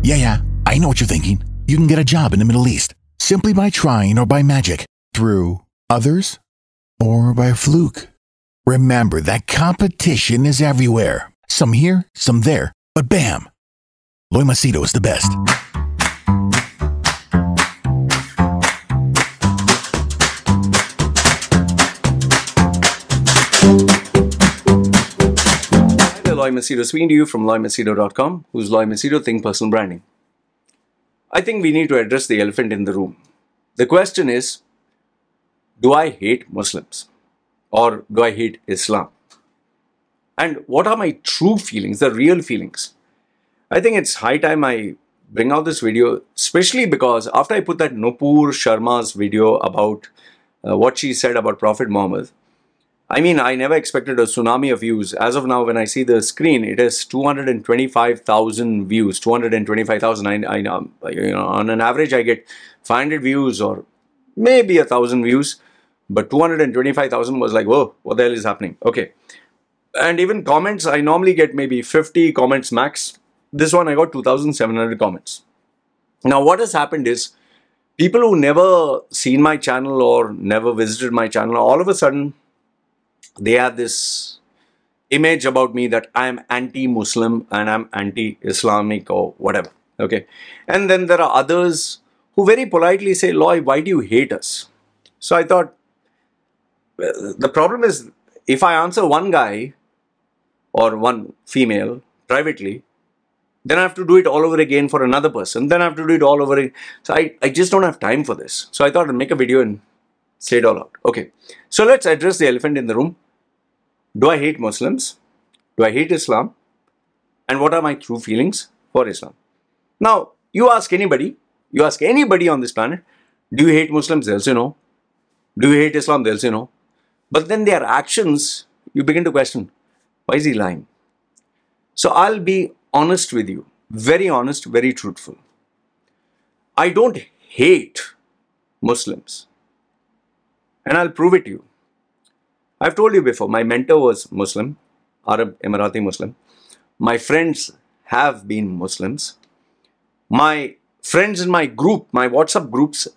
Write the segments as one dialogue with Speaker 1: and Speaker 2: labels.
Speaker 1: Yeah, I know what you're thinking. You can get a job in the Middle East simply by trying or by magic, through others, or by fluke. Remember that competition is everywhere. Some here, some there, but bam! Loy Machedo is the best.
Speaker 2: Loy Machedo speaking to you from loymachedo.com. Who's Loy Machedo? Think Personal Branding. I think we need to address the elephant in the room. The question is, do I hate Muslims? Or do I hate Islam? And what are my true feelings, the real feelings? I think it's high time I bring out this video, especially because after I put that Nupur Sharma's video about what she said about Prophet Muhammad, I mean, I never expected a tsunami of views. As of now, when I see the screen, it has 225,000 views. 225,000. I know, on an average, I get 500 views or maybe 1,000 views. But 225,000 was like, whoa, what the hell is happening? Okay. And even comments, I normally get maybe 50 comments max. This one, I got 2,700 comments. Now, what has happened is, people who never seen my channel or never visited my channel, all of a sudden, they have this image about me that I'm anti-Muslim and I'm anti-Islamic or whatever, okay? And then there are others who very politely say, Loy, why do you hate us? So I thought, the problem is, if I answer one guy or one female privately, then I have to do it all over again for another person. Then I have to do it all over again. So I just don't have time for this. So I thought I'd make a video and say it all out. Okay, so let's address the elephant in the room. Do I hate Muslims? Do I hate Islam? And what are my true feelings for Islam? Now, you ask anybody on this planet, do you hate Muslims? They'll say no. Do you hate Islam? They'll say no. But then their actions, you begin to question, why is he lying? So I'll be honest with you, very honest, very truthful. I don't hate Muslims. And I'll prove it to you. I've told you before, my mentor was Muslim, Arab Emirati Muslim. My friends have been Muslims. My friends in my group, my WhatsApp groups,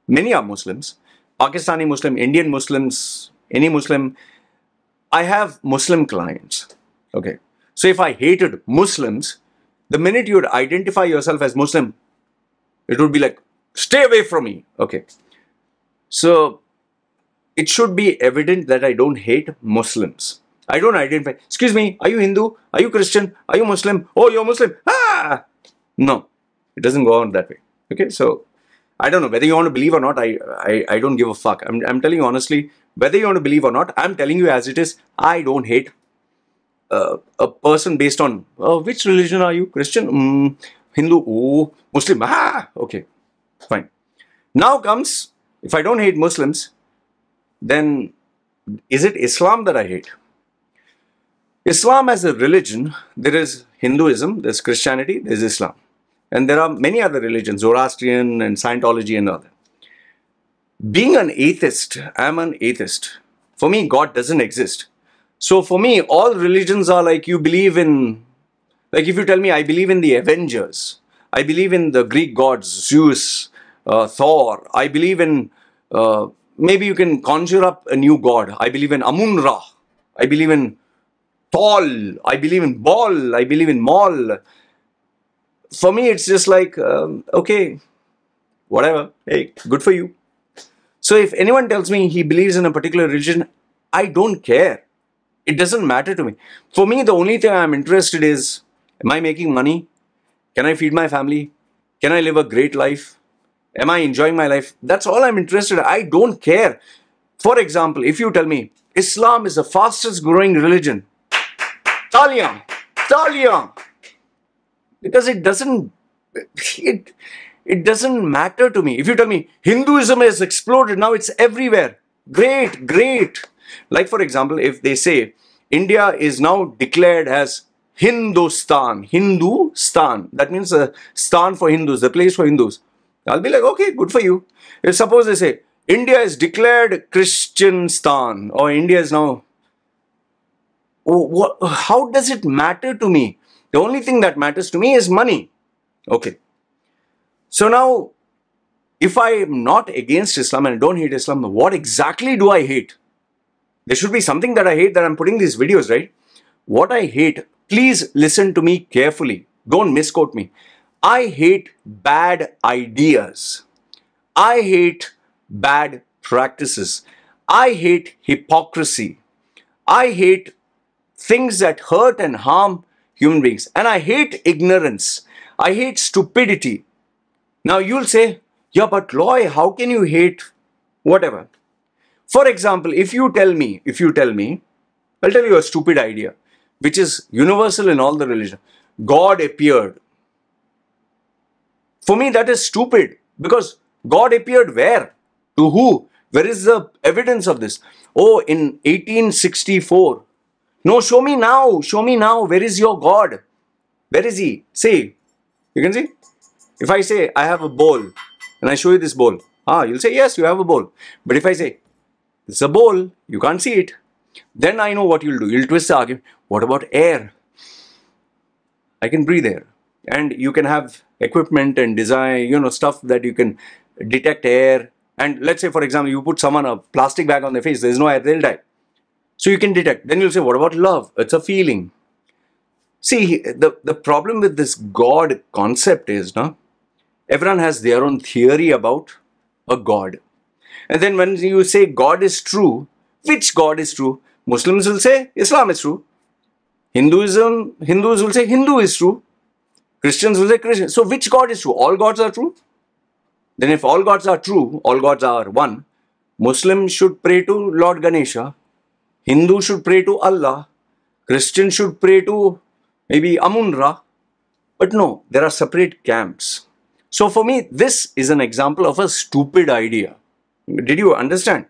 Speaker 2: many are Muslims. Pakistani Muslim, Indian Muslims, any Muslim. I have Muslim clients. Okay. So if I hated Muslims, the minute you would identify yourself as Muslim, it would be like, stay away from me. Okay. So it should be evident that I don't hate Muslims. I don't identify. Excuse me, are you Hindu? Are you Christian? Are you Muslim? Oh, you're Muslim. Ah! No, it doesn't go on that way. Okay, so I don't know whether you want to believe or not. I don't give a fuck. I'm telling you honestly, whether you want to believe or not, I'm telling you as it is. I don't hate a person based on which religion are you? Christian? Hindu? Oh, Muslim? Ah! Okay, fine. Now comes, if I don't hate Muslims, then is it Islam that I hate? Islam as a religion, there is Hinduism, there's Christianity, there's Islam. And there are many other religions, Zoroastrian and Scientology and other. Being an atheist, I'm an atheist. For me, God doesn't exist. So for me, all religions are like you believe in, like if you tell me I believe in the Avengers, I believe in the Greek gods, Zeus, Thor, I believe in maybe you can conjure up a new god. I believe in Amun-Ra. I believe in Tol. I believe in Bol. I believe in Mol. For me, it's just like, okay, whatever. Hey, good for you. So if anyone tells me he believes in a particular religion, I don't care. It doesn't matter to me. For me, the only thing I'm interested is, am I making money? Can I feed my family? Can I live a great life? Am I enjoying my life? That's all I'm interested in. I don't care. For example, if you tell me Islam is the fastest growing religion, Taliyan, Taliyan. Because it doesn't matter to me. If you tell me Hinduism has exploded, now it's everywhere. Great, great. Like for example, if they say India is now declared as Hindustan, Hindustan, that means a stan for Hindus, the place for Hindus. I'll be like, okay, good for you. If suppose they say, India is declared Christian stan, or India is now, how does it matter to me? The only thing that matters to me is money. Okay. So now, if I am not against Islam and I don't hate Islam, what exactly do I hate? There should be something that I hate that I'm putting these videos, right? What I hate, please listen to me carefully. Don't misquote me. I hate bad ideas. I hate bad practices. I hate hypocrisy. I hate things that hurt and harm human beings. And I hate ignorance. I hate stupidity. Now you'll say, yeah, but Loy, how can you hate whatever? For example, if you tell me, I'll tell you a stupid idea, which is universal in all the religion. God appeared. For me, that is stupid, because God appeared where? To who? Where is the evidence of this? Oh, in 1864. No, show me now. Show me now. Where is your God? Where is he? Say. You can see? If I say, I have a bowl, and I show you this bowl. You'll say, yes, you have a bowl. But if I say, it's a bowl, you can't see it. Then I know what you'll do. You'll twist the argument. What about air? I can breathe air. And you can have equipment and design, stuff that you can detect air. And let's say, for example, you put someone a plastic bag on their face, there's no air, they'll die. So you can detect. Then you'll say, what about love? It's a feeling. See, the problem with this God concept is, everyone has their own theory about a God. And then when you say God is true, which God is true? Muslims will say Islam is true. Hindus will say Hindu is true. Christians will say Christian. So which God is true? All gods are true? Then if all gods are true, all gods are one, Muslim should pray to Lord Ganesha, Hindu should pray to Allah, Christian should pray to maybe Amun-Ra. But no, there are separate camps. So for me, this is an example of a stupid idea. Did you understand?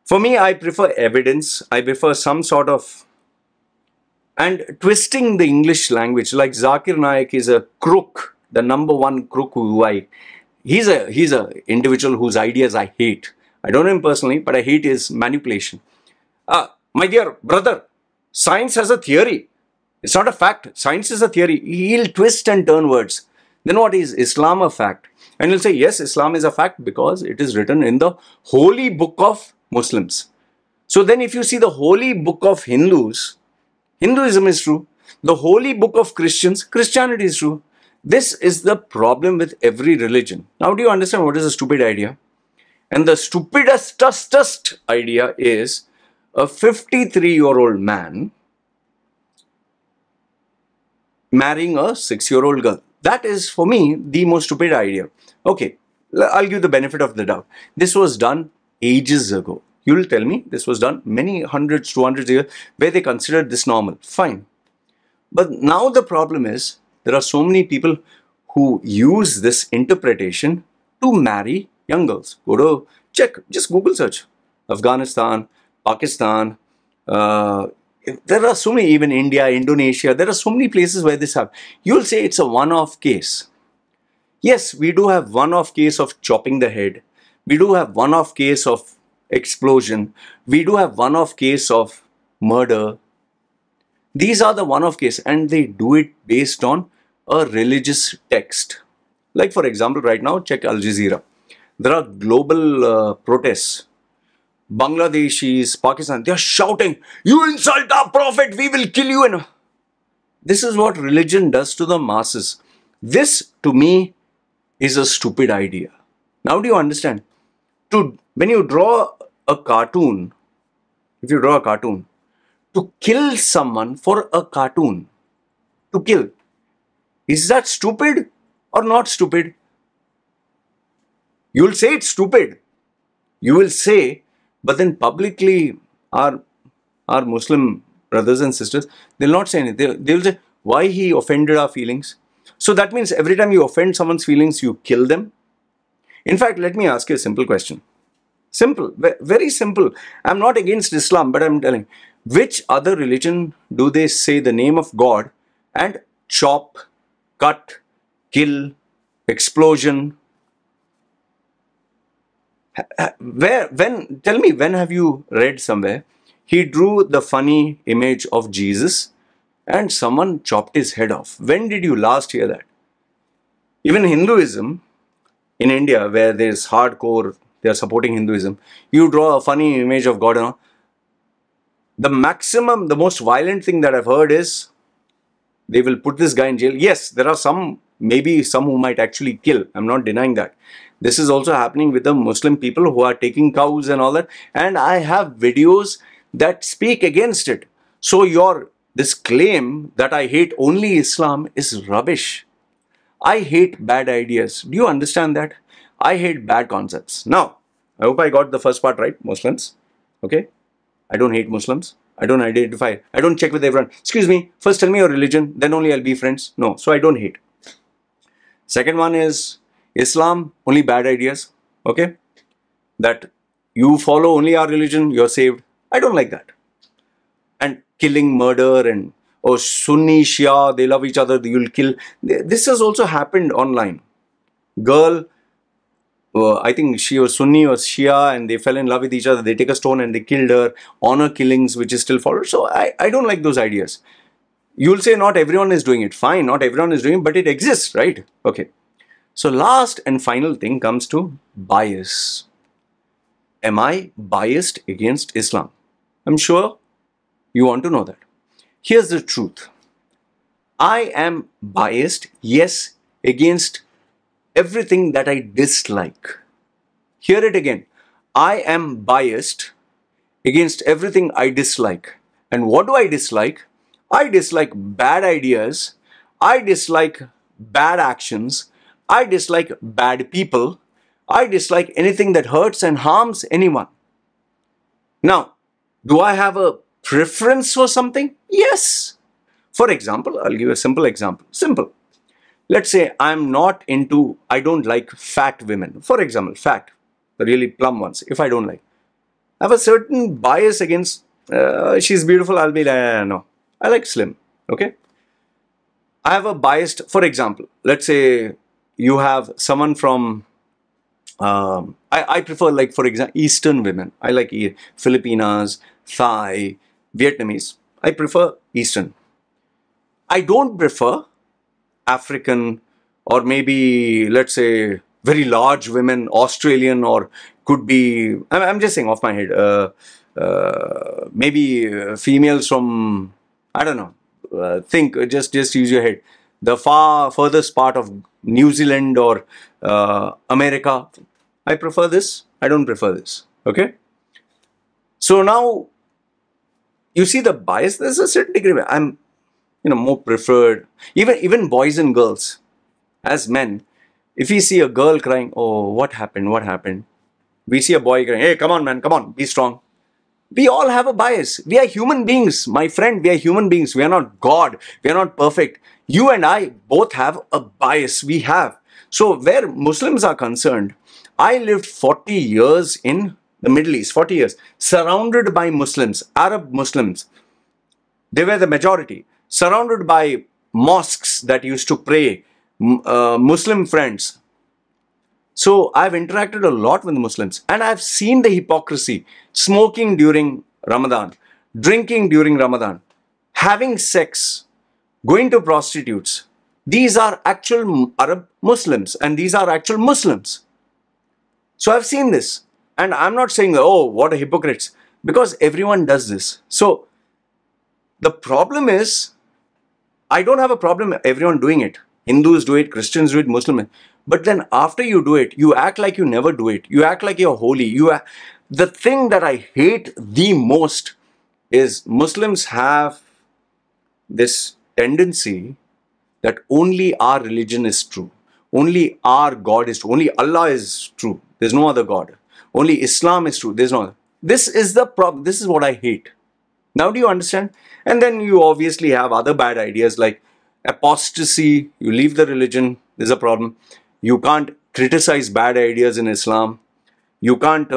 Speaker 2: For me, I prefer evidence. I prefer some sort of... And twisting the English language, like Zakir Naik is a crook, the number one crook he's a individual whose ideas I hate. I don't know him personally, but I hate his manipulation. My dear brother, science has a theory. It's not a fact. Science is a theory. He'll twist and turn words. Then what is Islam a fact? And he'll say, yes, Islam is a fact because it is written in the holy book of Muslims. So then if you see the holy book of Hindus, Hinduism is true. The holy book of Christians, Christianity is true. This is the problem with every religion. Now do you understand what is a stupid idea? And the stupidest idea is a 53-year-old man marrying a 6-year-old girl. That is, for me, the most stupid idea. Okay, I'll give the benefit of the doubt. This was done ages ago. You'll tell me this was done many hundreds, 200 years, where they considered this normal. Fine. But now the problem is, there are so many people who use this interpretation to marry young girls. Go to, check, just Google search. Afghanistan, Pakistan, there are so many, even India, Indonesia, there are so many places where this happens. You'll say it's a one-off case. Yes, we do have one-off case of chopping the head. We do have one-off case of explosion. We do have one-off case of murder. These are the one-off case, and they do it based on a religious text. Like for example, right now, check Al Jazeera. There are global protests. Bangladeshis, Pakistan, they are shouting, you insult our prophet, we will kill you. And this is what religion does to the masses. This, to me, is a stupid idea. Now do you understand? When you draw a cartoon, if you draw a cartoon, to kill someone for a cartoon, to kill, is that stupid or not stupid? You will say it's stupid. You will say, but then publicly our Muslim brothers and sisters, they'll not say anything. They'll say, why he offended our feelings? So that means every time you offend someone's feelings, you kill them. In fact, let me ask you a simple question. Simple, very simple. I'm not against Islam, but I'm telling, which other religion do they say the name of God and chop, cut, kill, explosion? Tell me, when have you read somewhere, he drew the funny image of Jesus and someone chopped his head off? When did you last hear that? Even Hinduism in India, where there's hardcore, they are supporting Hinduism, you draw a funny image of God and all. The maximum, the most violent thing that I've heard is they will put this guy in jail. Yes, there are some, maybe some who might actually kill. I'm not denying that. This is also happening with the Muslim people who are taking cows and all that. And I have videos that speak against it. So this claim that I hate only Islam is rubbish. I hate bad ideas. Do you understand that? I hate bad concepts. Now, I hope I got the first part right, Muslims. Okay? I don't hate Muslims. I don't identify. I don't check with everyone. Excuse me, first tell me your religion, then only I'll be friends. No, so I don't hate. Second one is Islam, only bad ideas. Okay? That you follow only our religion, you're saved. I don't like that. And killing, murder, and oh, Sunni, Shia, they love each other, you'll kill. This has also happened online. Girl, I think she was Sunni or Shia, and they fell in love with each other. They take a stone and they killed her. Honor killings, which is still followed. So I don't like those ideas. You'll say not everyone is doing it. Fine, not everyone is doing it, but it exists, right? Okay. So last and final thing comes to bias. Am I biased against Islam? I'm sure you want to know that. Here's the truth. I am biased, yes, against everything that I dislike. Hear it again. I am biased against everything I dislike. And what do I dislike? I dislike bad ideas. I dislike bad actions. I dislike bad people. I dislike anything that hurts and harms anyone. Now, do I have a preference for something? Yes. For example, I'll give you a simple example. Simple. Let's say I don't like fat women. For example, fat, the really plump ones, if I don't like. I have a certain bias against, she's beautiful, I'll be like, no. I like slim, okay? I have a bias, for example, let's say you have someone from, I prefer, like, for example, Eastern women. I like Filipinas, Thai, Vietnamese. I prefer Eastern. I don't prefer African, or maybe, let's say, very large women, Australian, or could be, I'm just saying off my head, maybe females from, I don't know, just use your head. The furthest part of New Zealand or America. I prefer this, I don't prefer this, okay? So now, you see the bias, there's a certain degree, I'm more preferred. Even boys and girls, as men, if we see a girl crying, oh, what happened, what happened? We see a boy crying, hey, come on, man, come on, be strong. We all have a bias. We are human beings, my friend, we are human beings. We are not God, we are not perfect. You and I both have a bias, we have. So where Muslims are concerned, I lived 40 years in the Middle East, 40 years, surrounded by Muslims, Arab Muslims. They were the majority. Surrounded by mosques that used to pray, Muslim friends. So I've interacted a lot with Muslims and I've seen the hypocrisy. Smoking during Ramadan, drinking during Ramadan, having sex, going to prostitutes. These are actual Arab Muslims and these are actual Muslims. So I've seen this and I'm not saying, oh, what a hypocrites, because everyone does this. So the problem is, I don't have a problem everyone doing it. Hindus do it, Christians do it, Muslims. But then after you do it, you act like you never do it. You act like you're holy. The thing that I hate the most is Muslims have this tendency that only our religion is true. Only our God is true. Only Allah is true. There's no other God. Only Islam is true. There's no other. This is the problem. This is what I hate. Now do you understand? And then you obviously have other bad ideas like apostasy. You leave the religion. There's a problem. You can't criticize bad ideas in Islam. You can't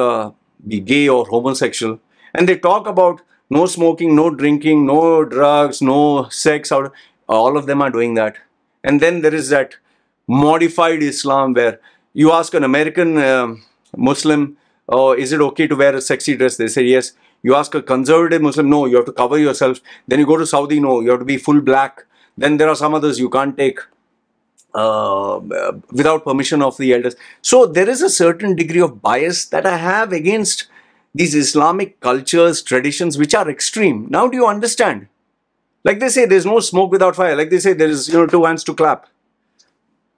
Speaker 2: be gay or homosexual. And they talk about no smoking, no drinking, no drugs, no sex. All of them are doing that. And then there is that modified Islam where you ask an American Muslim, oh, is it okay to wear a sexy dress? They say yes. You ask a conservative Muslim, no, you have to cover yourself. Then you go to Saudi, no, you have to be full black. Then there are some others you can't take without permission of the elders. So there is a certain degree of bias that I have against these Islamic cultures, traditions, which are extreme. Now do you understand? Like they say, there's no smoke without fire. Like they say, there is, two hands to clap.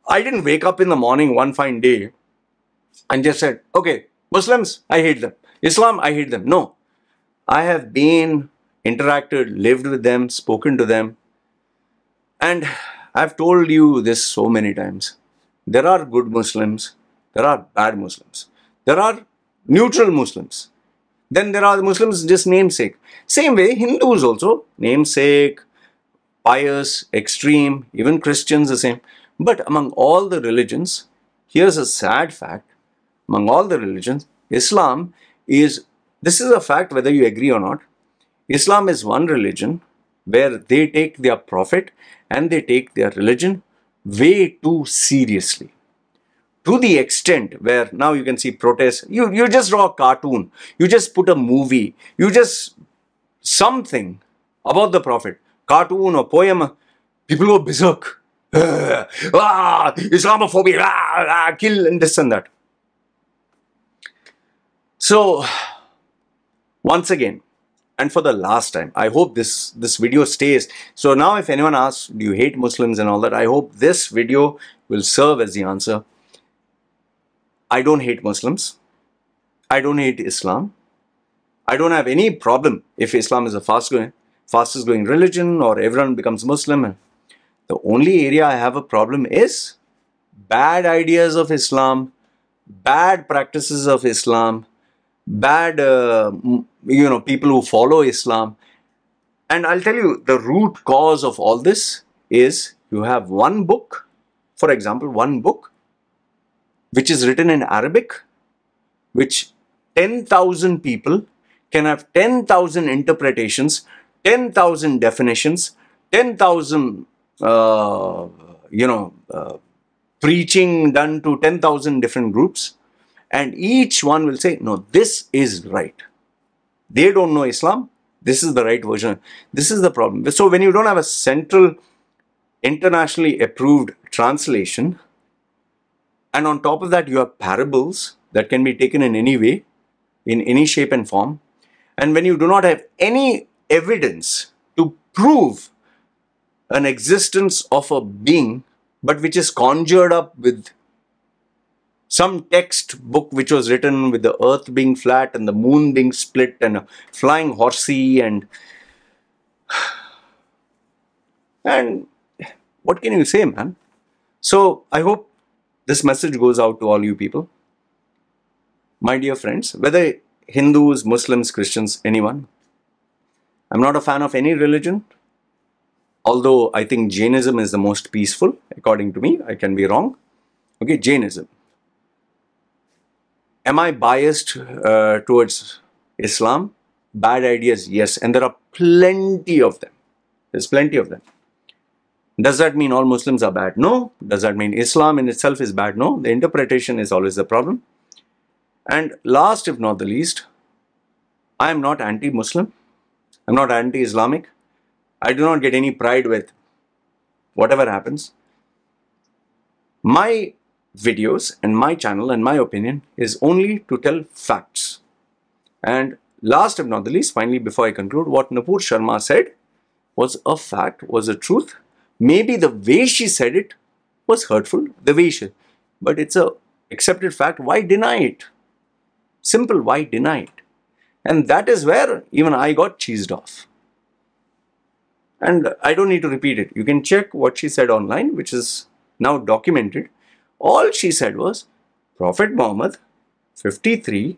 Speaker 2: I didn't wake up in the morning one fine day and just said, okay, Muslims, I hate them. Islam, I hate them. No. I have been interacted, lived with them, spoken to them. And I've told you this so many times. There are good Muslims. There are bad Muslims. There are neutral Muslims. Then there are Muslims just namesake. Same way, Hindus also, namesake, pious, extreme, even Christians the same. But among all the religions, here's a sad fact. Among all the religions, Islam is, this is a fact whether you agree or not, Islam is one religion where they take their prophet and they take their religion way too seriously. To the extent where now you can see protests, you just draw a cartoon, you just put a movie, you just something about the prophet, cartoon or poem, people go berserk. Islamophobia, kill and this and that. So, once again, and for the last time, I hope this video stays. So now if anyone asks, do you hate Muslims and all that, I hope this video will serve as the answer. I don't hate Muslims. I don't hate Islam. I don't have any problem if Islam is the fastest growing religion or everyone becomes Muslim. The only area I have a problem is bad ideas of Islam, bad practices of Islam, bad, people who follow Islam. And I'll tell you, the root cause of all this is you have one book, for example, one book which is written in Arabic, which 10,000 people can have 10,000 interpretations, 10,000 definitions, 10,000, preaching done to 10,000 different groups. And each one will say, no, this is right. They don't know Islam. This is the right version. This is the problem. So when you don't have a central, internationally approved translation, and on top of that, you have parables that can be taken in any way, in any shape and form. And when you do not have any evidence to prove an existence of a being, but which is conjured up with some textbook which was written with the earth being flat and the moon being split and a flying horsey and what can you say, man? So I hope this message goes out to all you people. My dear friends, whether Hindus, Muslims, Christians, anyone. I'm not a fan of any religion. Although I think Jainism is the most peaceful, according to me. I can be wrong. Okay, Jainism. Am I biased towards Islam? Bad ideas, yes. And there are plenty of them. There's plenty of them. Does that mean all Muslims are bad? No. Does that mean Islam in itself is bad? No. The interpretation is always the problem. And last if not the least, I am not anti-Muslim. I'm not anti-Islamic. I do not get any pride with whatever happens. My videos and my channel and my opinion is only to tell facts. And last if not the least, finally before I conclude, what Nupur Sharma said was a fact, was a truth. Maybe the way she said it was hurtful, but it's a accepted fact. Why deny it? Simple, why deny it? And that is where even I got cheesed off. And I don't need to repeat it. You can check what she said online, which is now documented. All she said was, Prophet Muhammad, 53,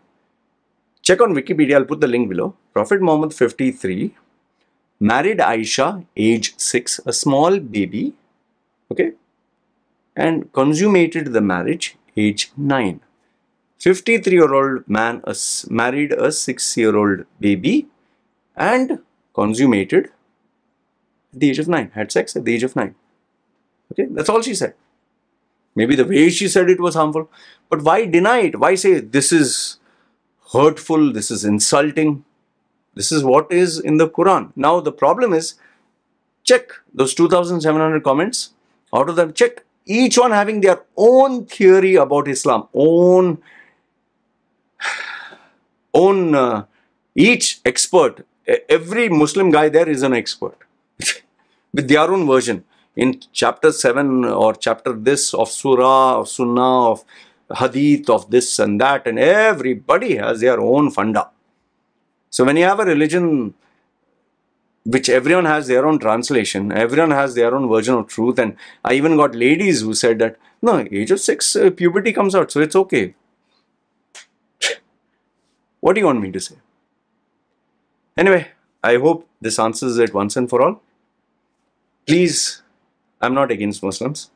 Speaker 2: check on Wikipedia, I'll put the link below. Prophet Muhammad, 53, married Aisha, age 6, a small baby, okay, and consummated the marriage, age 9. 53-year-old man married a 6-year-old baby and consummated at the age of 9, had sex at the age of 9. Okay, that's all she said. Maybe the way she said it was harmful, but why deny it? Why say this is hurtful, this is insulting? This is what is in the Quran. Now the problem is, check those 2,700 comments. Out of them, check each one having their own theory about Islam, each expert, every Muslim guy there is an expert with their own version. In chapter 7 or chapter this of Surah, of Sunnah, of Hadith, of this and that, and everybody has their own funda. So when you have a religion which everyone has their own translation, everyone has their own version of truth, and I even got ladies who said that, no, age of 6, puberty comes out, so it's okay. What do you want me to say? Anyway, I hope this answers it once and for all. Please, I'm not against Muslims.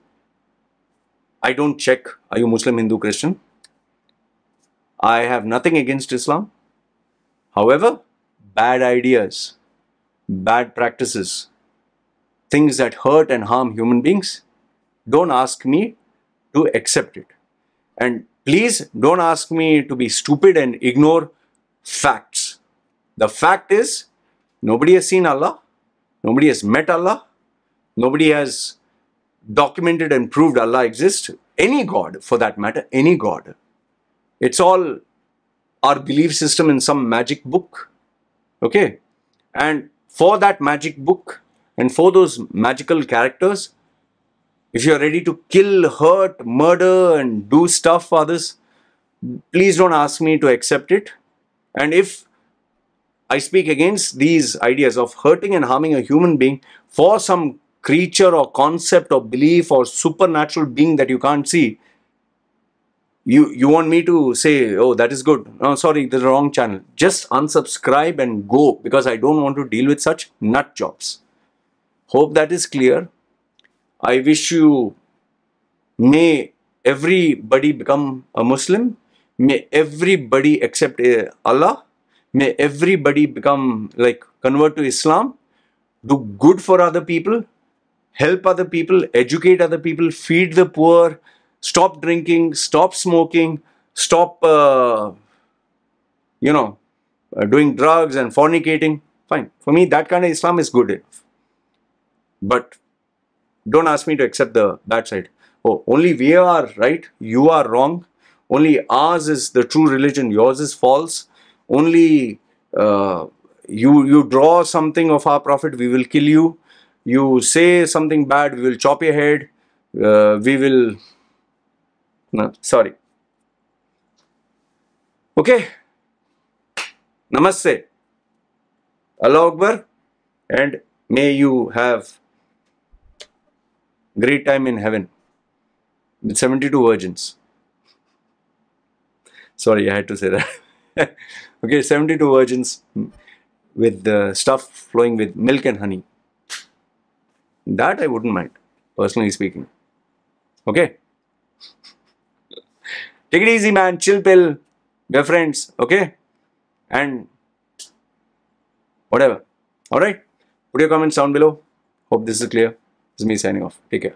Speaker 2: I don't check, are you Muslim, Hindu, Christian? I have nothing against Islam. However, bad ideas, bad practices, things that hurt and harm human beings, don't ask me to accept it. And please don't ask me to be stupid and ignore facts. The fact is, nobody has seen Allah, nobody has met Allah, nobody has documented and proved Allah exists. Any God, for that matter, any God. It's all our belief system in some magic book. Okay? And for that magic book and for those magical characters, if you're ready to kill, hurt, murder and do stuff for others, please don't ask me to accept it. And if I speak against these ideas of hurting and harming a human being for some creature or concept or belief or supernatural being that you can't see, you want me to say, oh, that is good. No, sorry, this is the wrong channel. Just unsubscribe and go, because I don't want to deal with such nut jobs. Hope that is clear. I wish you, may everybody become a Muslim. May everybody accept Allah. May everybody become, convert to Islam. Do good for other people. Help other people. Educate other people. Feed the poor. Stop drinking. Stop smoking. Stop, doing drugs and fornicating. Fine. For me, that kind of Islam is good enough. But don't ask me to accept the bad side. Oh, only we are right. You are wrong. Only ours is the true religion. Yours is false. Only you draw something of our prophet, we will kill you. You say something bad, we will chop your head. We will... No, sorry. Okay. Namaste. Allah Akbar. And may you have great time in heaven with 72 virgins. Sorry, I had to say that. Okay, 72 virgins with the stuff flowing with milk and honey. That I wouldn't mind, personally speaking. Okay? Take it easy, man. Chill pill. We're friends. Okay? And whatever. Alright? Put your comments down below. Hope this is clear. This is me signing off. Take care.